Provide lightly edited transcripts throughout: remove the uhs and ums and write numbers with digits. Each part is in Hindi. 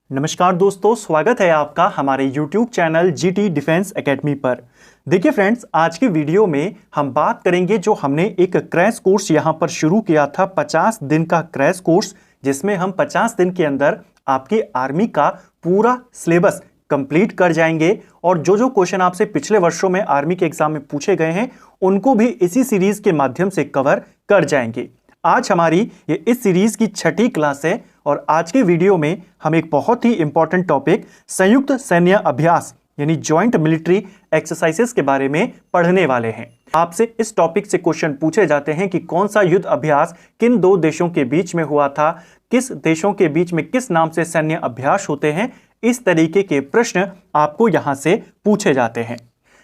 नमस्कार दोस्तों, स्वागत है आपका हमारे YouTube channel GT defence academy पर। देखिए फ्रेंड्स, आज की वीडियो में हम बात करेंगे जो हमने एक क्रैश कोर्स यहाँ पर शुरू किया था, 50 दिन का क्रैश कोर्स, जिसमें हम 50 दिन के अंदर आपकी आर्मी का पूरा सिलेबस कंप्लीट कर जाएंगे और जो जो क्वेश्चन आपसे पिछले वर्षों में आर्मी के एग्जाम में पूछे गए हैं उनको भी इसी सीरीज के माध्यम से कवर कर जाएंगे। आज हमारी ये इस सीरीज की 6ठी क्लास है और आज के वीडियो में हम एक बहुत ही इंपॉर्टेंट टॉपिक संयुक्त सैन्य अभ्यास यानी जॉइंट मिलिट्री एक्सरसाइजेस के बारे में पढ़ने वाले हैं। आपसे इस टॉपिक से क्वेश्चन पूछे जाते हैं कि कौन सा युद्ध अभ्यास किन दो देशों के बीच में हुआ था, किस देशों के बीच में किस नाम से सैन्य अभ्यास होते हैं। इस तरीके के प्रश्न आपको यहां से पूछे जाते हैं।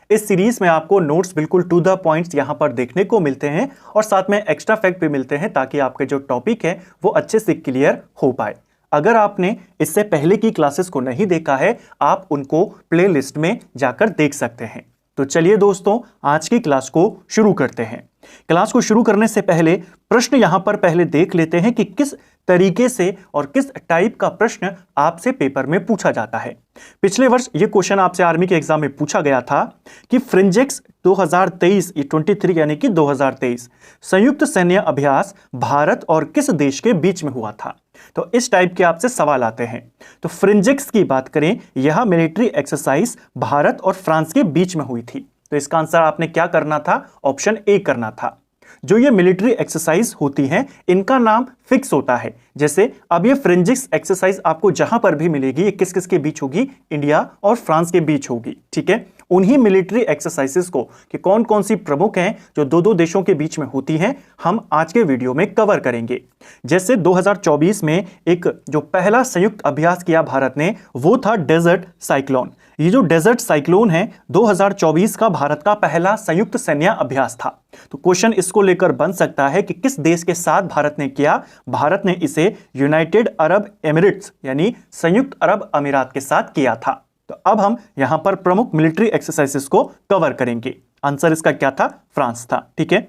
इस सीरीज में आपको नोट्स बिल्कुल टू द पॉइंट्स यहां पर देखने को मिलते हैं और साथ में एक्स्ट्रा फैक्ट भी मिलते हैं ताकि आपके जो टॉपिक है वो अच्छे से क्लियर हो पाए। अगर आपने इससे पहले की क्लासेस को नहीं देखा है, आप उनको प्लेलिस्ट में जाकर देख सकते हैं। तो चलिए दोस्तों, आज की क्लास को शुरू करते हैं। क्लास को शुरू करने से पहले प्रश्न यहां पर पहले देख लेते हैं कि किस तरीके से और किस टाइप का प्रश्न आपसे पेपर में पूछा जाता है। पिछले वर्ष यह क्वेश्चन आपसे आर्मी के एग्जाम में पूछा गया था कि फ्रिंजेक्स 2023 23 यानी कि 2023 संयुक्त सैन्य अभ्यास भारत और किस देश के बीच में हुआ था। तो इस टाइप के आपसे सवाल आते हैं। तो फ्रिंजेक्स की बात करें, यह मिलिट्री एक्सरसाइज भारत और फ्रांस के बीच में हुई थी। तो इसका आंसर आपने क्या करना था? ऑप्शन ए करना था। जो ये मिलिट्री एक्सरसाइज होती हैं इनका नाम फिक्स होता है। जैसे अब ये फ्रिंजेक्स एक्सरसाइज आपको जहां पर भी मिलेगी, ये किस किस के बीच होगी? इंडिया और फ्रांस के बीच होगी। ठीक है, उन्हीं मिलिट्री एक्सरसाइजेस को कि कौन कौन सी प्रमुख हैं जो दो दो देशों के बीच में होती हैं, हम आज के वीडियो में कवर करेंगे। जैसे 2024 में एक जो पहला संयुक्त अभ्यास किया भारत ने वो था डेजर्ट साइक्लोन। ये जो डेजर्ट साइक्लोन है 2024 का भारत का पहला संयुक्त सैन्य अभ्यास था। तो क्वेश्चन इसको लेकर बन सकता है कि किस देश के साथ भारत ने किया। भारत ने इसे यूनाइटेड अरब एमिरेट्स यानी संयुक्त अरब अमीरात के साथ किया था। तो अब हम यहां पर प्रमुख मिलिट्री एक्सरसाइजेस को कवर करेंगे। आंसर इसका क्या था? फ्रांस था। ठीक है,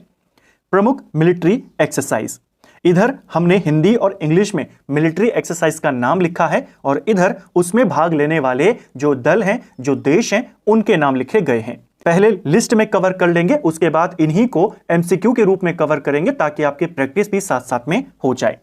प्रमुख मिलिट्री एक्सरसाइज। इधर हमने हिंदी और इंग्लिश में मिलिट्री एक्सरसाइज का नाम लिखा है और इधर उसमें भाग लेने वाले जो दल हैं, जो देश हैं, उनके नाम लिखे गए हैं। पहले लिस्ट में कवर कर लेंगे, उसके बाद इन्हीं को एमसीक्यू के रूप में कवर करेंगे ताकि आपकी प्रैक्टिस भी साथ साथ में हो जाए।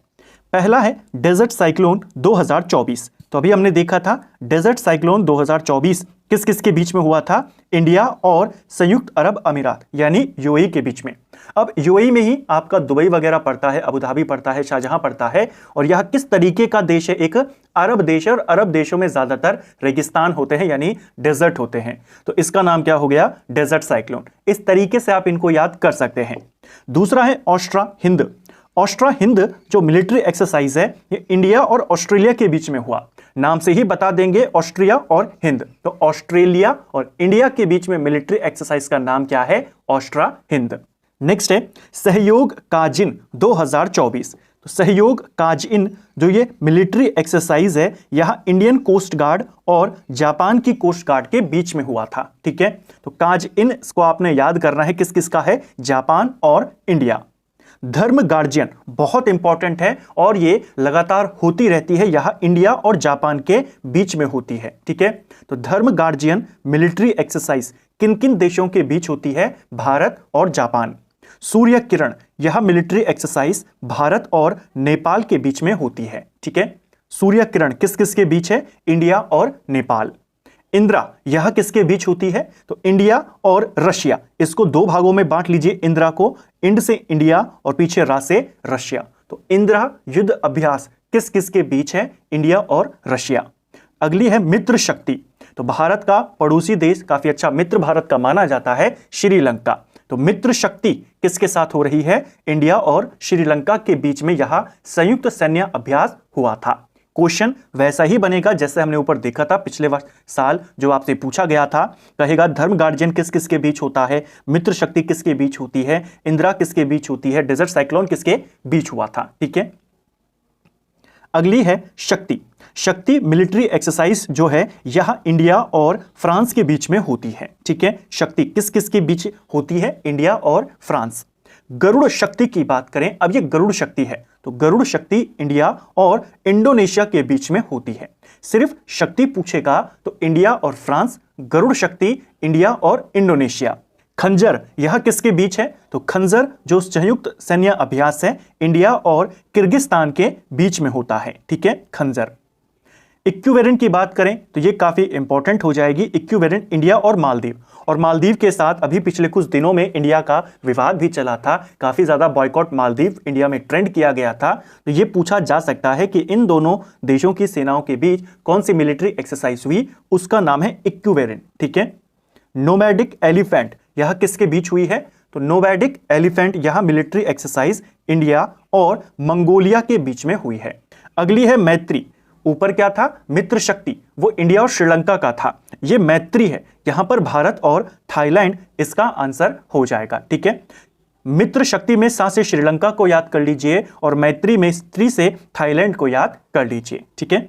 पहला है डेजर्ट साइक्लोन 2024। तो अभी हमने देखा था डेजर्ट साइक्लोन 2024 किस किस के बीच में हुआ था? इंडिया और संयुक्त अरब अमीरात यानी यूएई के बीच में। अब यूएई में ही आपका दुबई वगैरह पड़ता है, अबू धाबी पड़ता है, शाहजहां पड़ता है और यह किस तरीके का देश है? एक अरब देश है और अरब देशों में ज्यादातर रेगिस्तान होते हैं यानी डेजर्ट होते हैं। तो इसका नाम क्या हो गया? Desert cyclone. इस तरीके से आप इनको याद कर सकते हैं। दूसरा है ऑस्ट्रा हिंद। ऑस्ट्रा हिंद जो मिलिट्री एक्सरसाइज है ये इंडिया और ऑस्ट्रेलिया के बीच में हुआ। नाम से ही बता देंगे ऑस्ट्रिया और हिंद। तो ऑस्ट्रेलिया और इंडिया के बीच में मिलिट्री एक्सरसाइज का नाम क्या है? ऑस्ट्रा हिंद। नेक्स्ट है सहयोग काजिन 2024। तो सहयोग काजिन जो ये मिलिट्री एक्सरसाइज है यह इंडियन कोस्ट गार्ड और जापान की कोस्ट गार्ड के बीच में हुआ था। ठीक है, तो काजिन को आपने याद करना है किस किस का है? जापान और इंडिया। धर्म गार्जियन बहुत इंपॉर्टेंट है और ये लगातार होती रहती है, यह इंडिया और जापान के बीच में होती है। ठीक है, तो धर्म गार्जियन मिलिट्री एक्सरसाइज किन किन देशों के बीच होती है? भारत और जापान। सूर्य किरण यह मिलिट्री एक्सरसाइज भारत और नेपाल के बीच में होती है। ठीक है, सूर्य किरण किस किस के बीच है? इंडिया और नेपाल। इंदिरा यह किसके बीच होती है? तो इंडिया और रशिया। इसको दो भागों में बांट लीजिए इंदिरा को, इंड से इंडिया और पीछे रा से रशिया। तो इंदिरा युद्ध अभ्यास किस किस के बीच है? इंडिया और रशिया। अगली है मित्र शक्ति। तो भारत का पड़ोसी देश, काफी अच्छा मित्र भारत का माना जाता है, श्रीलंका। तो मित्र शक्ति किसके साथ हो रही है? इंडिया और श्रीलंका के बीच में यह संयुक्त सैन्य अभ्यास हुआ था। क्वेश्चन वैसा ही बनेगा जैसे हमने ऊपर देखा था पिछले साल जो आपसे पूछा गया था। कहेगा धर्म गार्जियन किस किस के बीच होता है? मित्र शक्ति किसके बीच होती है? इंदिरा किसके बीच होती है? डेजर्ट साइक्लोन किसके बीच हुआ था? ठीक है, अगली है शक्ति। शक्ति मिलिट्री एक्सरसाइज जो है यह इंडिया और फ्रांस के बीच में होती है। ठीक है, शक्ति किस किस के बीच होती है? इंडिया और फ्रांस। गरुड़ शक्ति की बात करें, अब ये गरुड़ शक्ति है तो गरुड़ शक्ति इंडिया और इंडोनेशिया के बीच में होती है। सिर्फ शक्ति पूछेगा तो इंडिया और फ्रांस, गरुड़ शक्ति इंडिया और इंडोनेशिया। खंजर यह किसके बीच है, तो खंजर जो संयुक्त सैन्य अभ्यास है इंडिया और किर्गिस्तान के बीच में होता है, ठीक है, खंजर। इक्विवेलेंट की बात करें तो ये काफी इंपॉर्टेंट हो जाएगी। इक्विवेलेंट इंडिया और मालदीव, और मालदीव के साथ अभी पिछले कुछ दिनों में इंडिया का विवाद भी चला था, काफी ज्यादा बॉयकॉट मालदीव इंडिया में ट्रेंड किया गया था। तो ये पूछा जा सकता है कि इन दोनों देशों की सेनाओं के बीच कौन सी मिलिट्री एक्सरसाइज हुई, उसका नाम है इक्विवेलेंट, ठीक है। नोमैडिक एलिफेंट यह किसके बीच हुई है, तो नोमैडिक एलिफेंट यह मिलिट्री एक्सरसाइज इंडिया और मंगोलिया के बीच में हुई है। अगली है मैत्री। ऊपर क्या था, मित्र शक्ति, वो इंडिया और श्रीलंका का था, ये मैत्री है, यहां पर भारत और थाईलैंड इसका आंसर हो जाएगा, ठीक है। मित्र शक्ति में सा से श्रीलंका को याद कर लीजिए और मैत्री में स्त्री से थाईलैंड को याद कर लीजिए, ठीक है।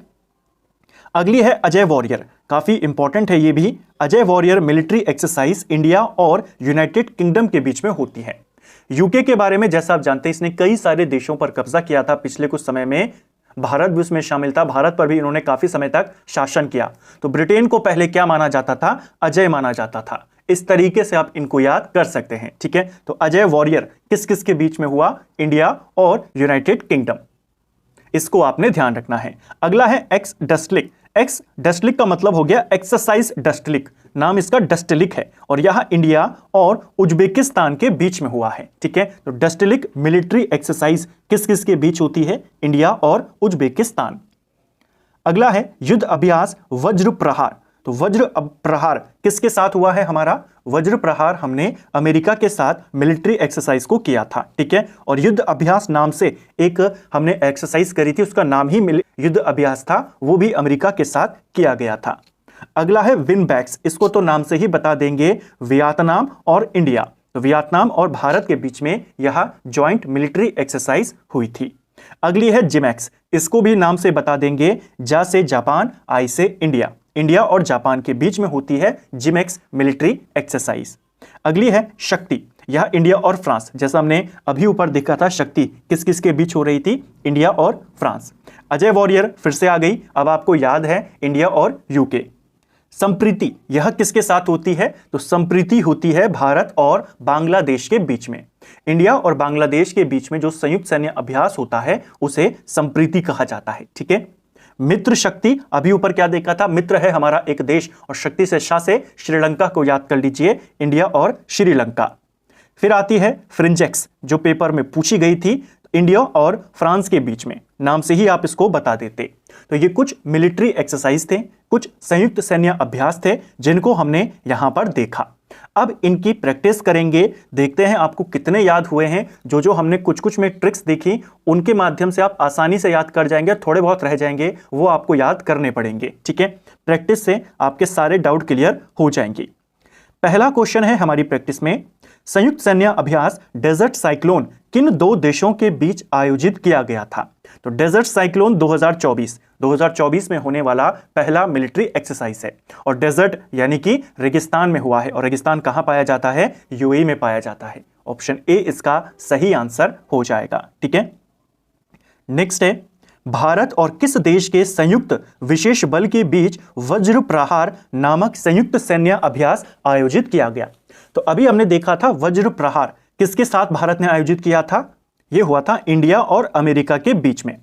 अगली है अजय वॉरियर, काफी इंपॉर्टेंट है ये भी। Ajay warrior military exercise India और यूनाइटेड किंगडम के बीच में होती है। यूके के बारे में जैसा आप जानते हैं, इसने कई सारे देशों पर कब्जा किया था पिछले कुछ समय में, भारत भी उसमें शामिल था, भारत पर भी इन्होंने काफी समय तक शासन किया। तो ब्रिटेन को पहले क्या माना जाता था, अजय माना जाता था। इस तरीके से आप इनको याद कर सकते हैं, ठीक है। तो अजय वॉरियर किस किस के बीच में हुआ, इंडिया और यूनाइटेड किंगडम, इसको आपने ध्यान रखना है। अगला है एक्स डस्टलिक। एक्स डस्टलिक का मतलब हो गया एक्सरसाइज डस्टलिक, नाम इसका डस्टलिक है और यह इंडिया और उज्बेकिस्तान के बीच में हुआ है, ठीक है। तो डस्टलिक मिलिट्री एक्सरसाइज किस किस के बीच होती है, इंडिया और उज्बेकिस्तान। अगला है युद्ध अभ्यास वज्र प्रहार। तो वज्र प्रहार किसके साथ हुआ है हमारा, वज्र प्रहार हमने अमेरिका के साथ मिलिट्री एक्सरसाइज को किया था, ठीक है। और युद्ध अभ्यास नाम से एक हमने एक्सरसाइज करी थी, उसका नाम ही युद्ध अभ्यास था, वो भी अमेरिका के साथ किया गया था। अगला है विनबैक्स, इसको तो नाम से ही बता देंगे, वियतनाम और इंडिया, तो वियतनाम और भारत के बीच में यह ज्वाइंट मिलिट्री एक्सरसाइज हुई थी। अगली है जिमैक्स, इसको भी नाम से बता देंगे, जा से जापान, आई से इंडिया, इंडिया और जापान के बीच में होती है जिमैक्स मिलिट्री एक्सरसाइज। अगली है शक्ति, यह इंडिया और फ्रांस, जैसा हमने अभी ऊपर देखा था, शक्ति किस किस के बीच हो रही थी, इंडिया और फ्रांस। अजय वॉरियर फिर से आ गई, अब आपको याद है इंडिया और यूके। संप्रीति यह किसके साथ होती है, तो संप्रीति होती है भारत और बांग्लादेश के बीच में। इंडिया और बांग्लादेश के बीच में जो संयुक्त सैन्य अभ्यास होता है उसे संप्रीति कहा जाता है, ठीक है। मित्र शक्ति, अभी ऊपर क्या देखा था, मित्र है हमारा एक देश और शक्ति से शाह से श्रीलंका को याद कर लीजिए, इंडिया और श्रीलंका। फिर आती है फ्रिंजेक्स, जो पेपर में पूछी गई थी, इंडिया और फ्रांस के बीच में, नाम से ही आप इसको बता देते। तो ये कुछ मिलिट्री एक्सरसाइज थे, कुछ संयुक्त सैन्य अभ्यास थे जिनको हमने यहां पर देखा। अब इनकी प्रैक्टिस करेंगे, देखते हैं आपको कितने याद हुए हैं। जो जो हमने कुछ कुछ में ट्रिक्स देखी उनके माध्यम से आप आसानी से याद कर जाएंगे, थोड़े बहुत रह जाएंगे वो आपको याद करने पड़ेंगे, ठीक है। प्रैक्टिस से आपके सारे डाउट क्लियर हो जाएंगे। पहला क्वेश्चन है हमारी प्रैक्टिस में, संयुक्त सैन्य अभ्यास डेजर्ट साइक्लोन किन दो देशों के बीच आयोजित किया गया था। तो डेजर्ट साइक्लोन 2024 में होने वाला पहला मिलिट्री एक्सरसाइज है और डेजर्ट यानी कि रेगिस्तान में हुआ है, और रेगिस्तान कहां पाया जाता है, यूएई में पाया जाता है। ऑप्शन ए इसका सही आंसर हो जाएगा, ठीक है। नेक्स्ट है, भारत और किस देश के संयुक्त विशेष बल के बीच वज्र प्रहार नामक संयुक्त सैन्य अभ्यास आयोजित किया गया। तो अभी हमने देखा था वज्र प्रहार किसके साथ भारत ने आयोजित किया था, यह हुआ था इंडिया और अमेरिका के बीच में।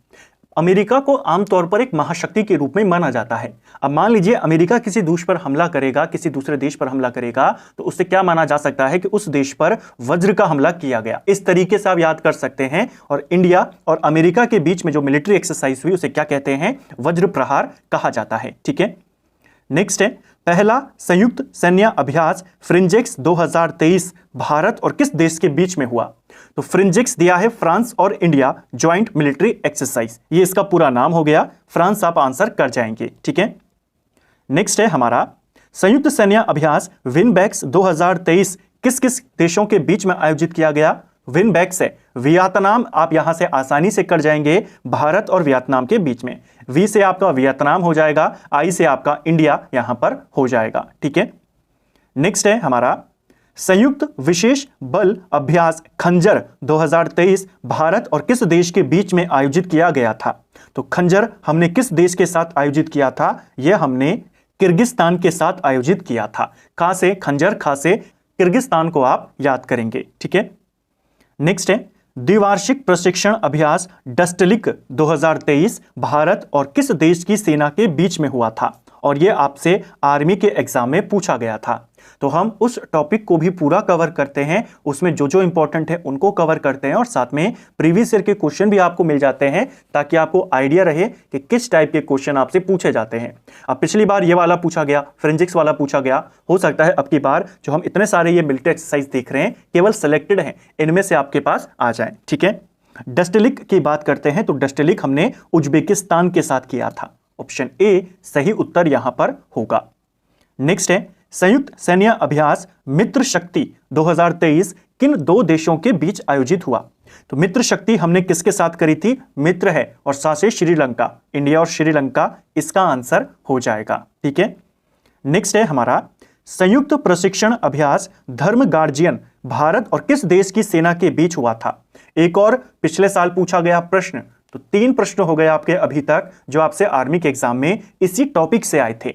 अमेरिका को आमतौर पर एक महाशक्ति के रूप में माना जाता है। अब मान लीजिए अमेरिका किसी देश पर हमला करेगा, किसी दूसरे देश पर हमला करेगा, तो उससे क्या माना जा सकता है कि उस देश पर वज्र का हमला किया गया। इस तरीके से आप याद कर सकते हैं। और इंडिया और अमेरिका के बीच में जो मिलिट्री एक्सरसाइज हुई उसे क्या कहते हैं, वज्र प्रहार कहा जाता है, ठीक है। नेक्स्ट है, पहला संयुक्त सैन्य अभ्यास फ्रिंजेक्स 2023 भारत और किस देश के बीच में हुआ। तो फ्रिंजेक्स दिया है फ्रांस और इंडिया ज्वाइंट मिलिट्री एक्सरसाइज, ये इसका पूरा नाम हो गया। फ्रांस आप आंसर कर जाएंगे, ठीक है। नेक्स्ट है हमारा संयुक्त सैन्य अभ्यास विनबैक्स 2023 किस किस देशों के बीच में आयोजित किया गया। विनबैक्स है वियतनाम, आप यहां से आसानी से कर जाएंगे, भारत और वियतनाम के बीच में। वी से आपका वियतनाम हो जाएगा, आई से आपका इंडिया यहां पर हो जाएगा, ठीक है। नेक्स्ट है हमारा संयुक्त विशेष बल अभ्यास खंजर 2023 भारत और किस देश के बीच में आयोजित किया गया था? तो खंजर हमने किस देश के साथ आयोजित किया था? यह हमने किर्गिस्तान के साथ आयोजित किया था। खा से खंजर, खा से किर्गिस्तान को आप याद करेंगे। ठीक है, नेक्स्ट है द्विवार्षिक प्रशिक्षण अभ्यास डस्टलिक 2023 भारत और किस देश की सेना के बीच में हुआ था? और यह आपसे आर्मी के एग्जाम में पूछा गया था। तो हम उस टॉपिक को भी पूरा कवर करते हैं, उसमें जो जो इंपॉर्टेंट है उनको कवर करते हैं और साथ में प्रीवियस ईयर के क्वेश्चन भी आपको मिल जाते हैं ताकि आपको आइडिया रहे कि किस टाइप के क्वेश्चन आपसे पूछे जाते हैं। अब पिछली बार ये वाला पूछा गया, फोरेंसिक्स वाला पूछा गया, हो सकता है अब की बार जो हम इतने सारे ये मिलिट्री एक्सरसाइज देख रहे हैं केवल सिलेक्टेड हैं, इनमें से आपके पास आ जाए। ठीक है, डस्टलिक की बात करते हैं तो डस्टलिक हमने उज्बेकिस्तान के साथ किया था। ऑप्शन ए सही उत्तर यहां पर होगा। नेक्स्ट है संयुक्त सैन्य अभ्यास मित्र शक्ति 2023 किन दो देशों के बीच आयोजित हुआ? तो मित्र शक्ति हमने किसके साथ करी थी? मित्र है और साथ से श्रीलंका, इंडिया और श्रीलंका इसका आंसर हो जाएगा। ठीक है, नेक्स्ट है हमारा संयुक्त प्रशिक्षण अभ्यास धर्म गार्जियन भारत और किस देश की सेना के बीच हुआ था? एक और पिछले साल पूछा गया प्रश्न, तो 3 प्रश्न हो गए आपके अभी तक जो आपसे आर्मी के एग्जाम में इसी टॉपिक से आए थे।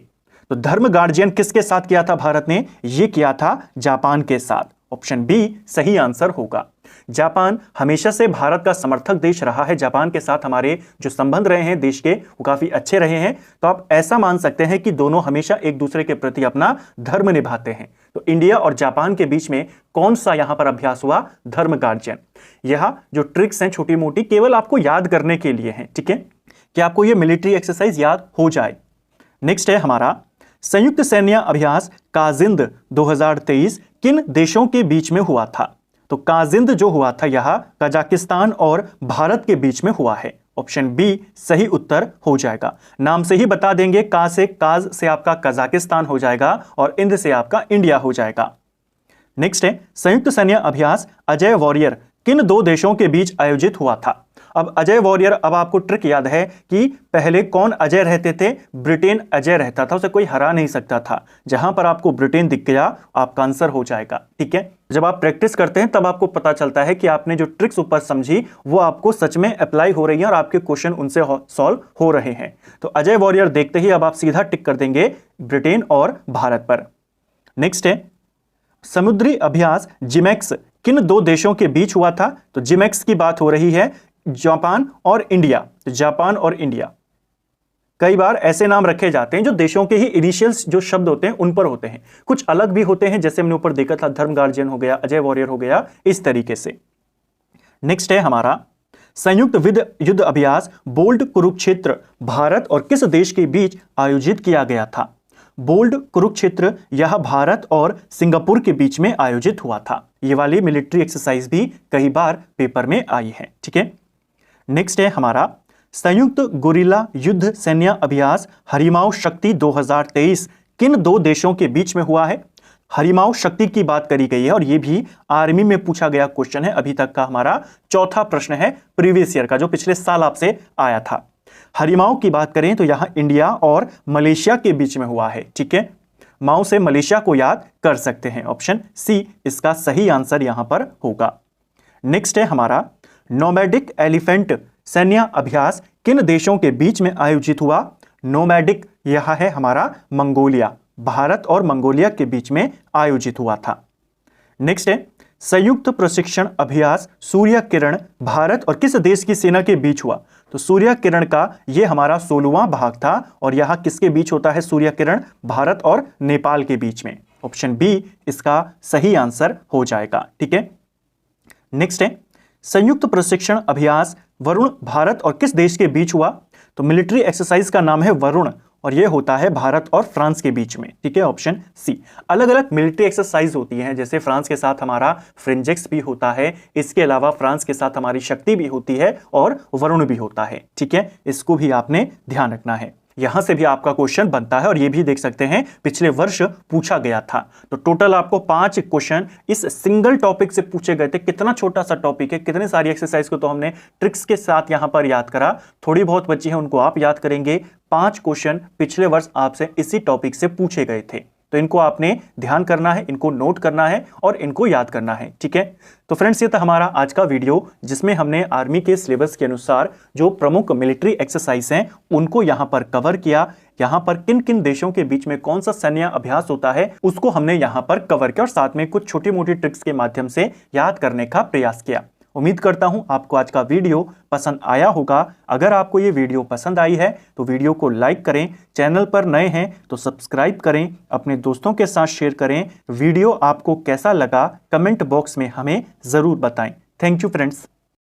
तो धर्म गार्जियन किसके साथ किया था भारत ने? ये किया था जापान के साथ। ऑप्शन बी सही आंसर होगा। जापान हमेशा से भारत का समर्थक देश रहा है। जापान के साथ हमारे जो संबंध रहे हैं देश के वो काफी अच्छे रहे हैं। तो आप ऐसा मान सकते हैं कि दोनों हमेशा एक दूसरे के प्रति अपना धर्म निभाते हैं। तो इंडिया और जापान के बीच में कौन सा यहां पर अभ्यास हुआ? धर्म गार्जियन। यह जो ट्रिक्स हैं छोटी मोटी केवल आपको याद करने के लिए हैं। ठीक है, कि आपको ये मिलिट्री एक्सरसाइज याद हो जाए। नेक्स्ट है हमारा संयुक्त सैन्य अभ्यास काजिंद 2023 किन देशों के बीच में हुआ था? तो काजिंद जो हुआ था यह कजाकिस्तान और भारत के बीच में हुआ है। ऑप्शन बी सही उत्तर हो जाएगा। नाम से ही बता देंगे, का से काज से आपका कजाकिस्तान हो जाएगा और इंद से आपका इंडिया हो जाएगा। नेक्स्ट है संयुक्त सैन्य अभ्यास अजय वॉरियर किन दो देशों के बीच आयोजित हुआ था? अब अजय वॉरियर, अब आपको ट्रिक याद है कि पहले कौन अजय रहते थे? ब्रिटेन अजय रहता था, उसे कोई हरा नहीं सकता था। जहां पर आपको ब्रिटेन दिख गया आपका आंसर हो जाएगा। ठीक है, जब आप प्रैक्टिस करते हैं तब आपको पता चलता है कि आपने जो ट्रिक्स ऊपर समझी वो आपको सच में अप्लाई हो रही है और आपके क्वेश्चन उनसे सॉल्व हो रहे हैं। तो अजय वॉरियर देखते ही अब आप सीधा टिक कर देंगे ब्रिटेन और भारत पर। नेक्स्ट है समुद्री अभ्यास जिमेक्स किन दो देशों के बीच हुआ था? तो जिमेक्स की बात हो रही है जापान और इंडिया। तो जापान और इंडिया, कई बार ऐसे नाम रखे जाते हैं जो देशों के ही इनिशियल्स जो शब्द होते हैं उन पर होते हैं, कुछ अलग भी होते हैं, जैसे हमने ऊपर देखा था धर्म गार्जियन हो गया, अजय वॉरियर हो गया, इस तरीके से। नेक्स्ट है हमारा संयुक्त युद्ध अभ्यास बोल्ड कुरुक्षेत्र भारत और किस देश के बीच आयोजित किया गया था? बोल्ड कुरुक्षेत्र यह भारत और सिंगापुर के बीच में आयोजित हुआ था। ये वाली मिलिट्री एक्सरसाइज भी कई बार पेपर में आई है। ठीक है, नेक्स्ट है हमारा संयुक्त गुरिल्ला युद्ध सैन्य अभ्यास हरिमाऊ शक्ति 2023 किन दो देशों के बीच में हुआ है? हरिमाऊ शक्ति की बात करी गई है और यह भी आर्मी में पूछा गया क्वेश्चन है। अभी तक का हमारा चौथा प्रश्न है प्रीवियस ईयर का जो पिछले साल आपसे आया था। हरिमाऊ की बात करें तो यहां इंडिया और मलेशिया के बीच में हुआ है। ठीक है, माऊ से मलेशिया को याद कर सकते हैं। ऑप्शन सी इसका सही आंसर यहां पर होगा। नेक्स्ट है हमारा नोमैडिक एलिफेंट सैन्य अभ्यास किन देशों के बीच में आयोजित हुआ? नोमैडिक यह है हमारा मंगोलिया, भारत और मंगोलिया के बीच में आयोजित हुआ था। नेक्स्ट है संयुक्त प्रशिक्षण अभ्यास सूर्य किरण भारत और किस देश की सेना के बीच हुआ? तो सूर्य किरण का यह हमारा 16वां भाग था और यह किसके बीच होता है? सूर्य किरण भारत और नेपाल के बीच में। ऑप्शन बी इसका सही आंसर हो जाएगा। ठीक है, नेक्स्ट है संयुक्त प्रशिक्षण अभ्यास वरुण भारत और किस देश के बीच हुआ? तो मिलिट्री एक्सरसाइज का नाम है वरुण और यह होता है भारत और फ्रांस के बीच में। ठीक है, ऑप्शन सी। अलग अलग मिलिट्री एक्सरसाइज होती हैं, जैसे फ्रांस के साथ हमारा फ्रेंजेक्स भी होता है, इसके अलावा फ्रांस के साथ हमारी शक्ति भी होती है और वरुण भी होता है। ठीक है, इसको भी आपने ध्यान रखना है। यहां से भी आपका क्वेश्चन बनता है और ये भी देख सकते हैं पिछले वर्ष पूछा गया था। तो टोटल आपको 5 क्वेश्चन इस सिंगल टॉपिक से पूछे गए थे। कितना छोटा सा टॉपिक है, कितनी सारी एक्सरसाइज को तो हमने ट्रिक्स के साथ यहां पर याद करा। थोड़ी बहुत बची है उनको आप याद करेंगे। 5 क्वेश्चन पिछले वर्ष आपसे इसी टॉपिक से पूछे गए थे। तो इनको आपने ध्यान करना है, इनको नोट करना है और इनको याद करना है। ठीक है, तो फ्रेंड्स ये था हमारा आज का वीडियो जिसमें हमने आर्मी के सिलेबस के अनुसार जो प्रमुख मिलिट्री एक्सरसाइज हैं उनको यहां पर कवर किया। यहां पर किन किन देशों के बीच में कौन सा सैन्य अभ्यास होता है उसको हमने यहां पर कवर किया और साथ में कुछ छोटी मोटी ट्रिक्स के माध्यम से याद करने का प्रयास किया। उम्मीद करता हूं आपको आज का वीडियो पसंद आया होगा। अगर आपको ये वीडियो पसंद आई है तो वीडियो को लाइक करें, चैनल पर नए हैं तो सब्सक्राइब करें, अपने दोस्तों के साथ शेयर करें। वीडियो आपको कैसा लगा कमेंट बॉक्स में हमें जरूर बताएं। Thank you friends.